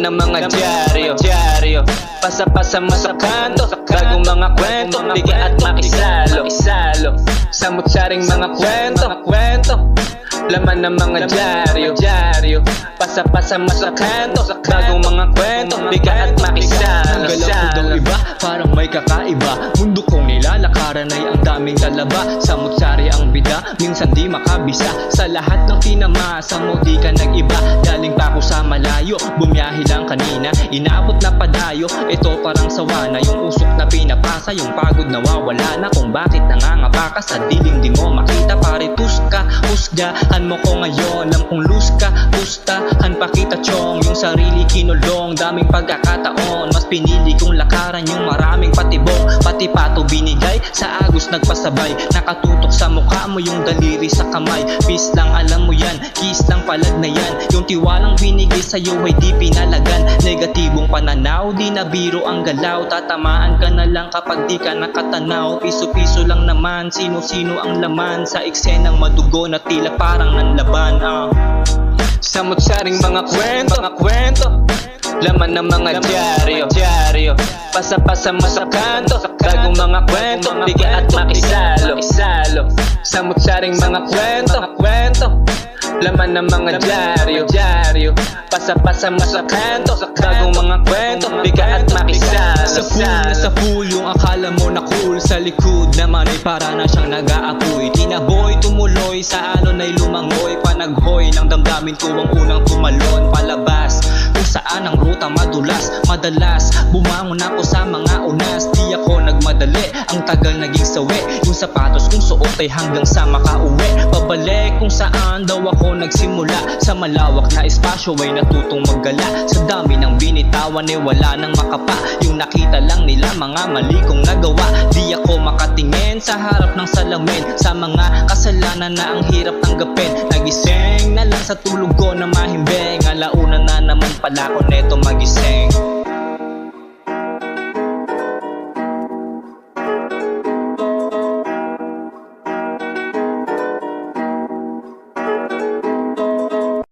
Laman ng mga dyaryo, pasa-pasa mo sa kanto, bagong mga kwento, biga at makisalo, samut-saring mga kwento, laman ng mga dyaryo, pasa-pasa mo sa kanto, bagong mga kwento, biga at makisalo. Ang galaw ko daw iba, parang may kakaiba. Mundo kong nilalakaran ay ang daming talaba. Samut-sari ang bida, minsan di makabisa. Sa lahat ng pinamasa mo di ka nag-iba. Galing pa ako sa malayo, bumiyahe lang kanina. Inabot na padayo, ito parang sawana. Yung usok na pinapasa, yung pagod nawawala na. Kung bakit nangangapa ka sa dilim di mo makita. Paritus ka, husgahan mo ko ngayon. Lampong lus ka, pustahan pa kita chong. Yung sarili kinulong, daming pagkakataon. Mas pinili kong lakaran yung maraming patibong. Pati pato binigay, sa agos nagpasabay. Nakatutok sa mukha mo yung daliri sa kamay. Peace lang alam mo yan, kiss lang palag na yan. Yung tiwalang binigay sa'yo ay di pinalagan. Negatibong pananaw, di na biro ang galaw. Tatamaan ka na lang kapag di ka nakatanaw. Piso-piso lang naman, sino-sino ang laman. Sa eksenang madugo na tila parang nanlaban. Samut-saring mga kwento, laman ng mga dyaryo, pasa-pasa mo sa kanto, bagong mga kwento, biga at makisalo, samut-saring mga kwento, laman ng mga dyaryo, pasa-pasa mo sa kanto, bagong mga kwento, biga at makisalo. Sa pool yung akala mo na cool, sa likod naman ay para na siyang nag-aapoy. Tinaboy, tumuloy, sa alon ay lumangoy. Panaghoy ng damdamin ko ang unang tumalon palabas, kung saan ang ruta madulas. Madalas bumangon ako sa mga unas, di ako nagmadali, ang tagal naging sawi. Yung sapatos kong suot ay hanggang sa makauwi. Pabalik kung saan daw ako nagsimula, sa malawak na espasyo ay natutong maggala. Sa dami ng binitawan ay wala nang makapa, yung nakita lang nila mga mali kong nagawa. Di ako makatingin sa harap ng salamin, sa mga kasalanan na ang hirap tanggapin. Nagising na lang sa tulog ko na mahimbing, alauna na naman pala ko neto magising.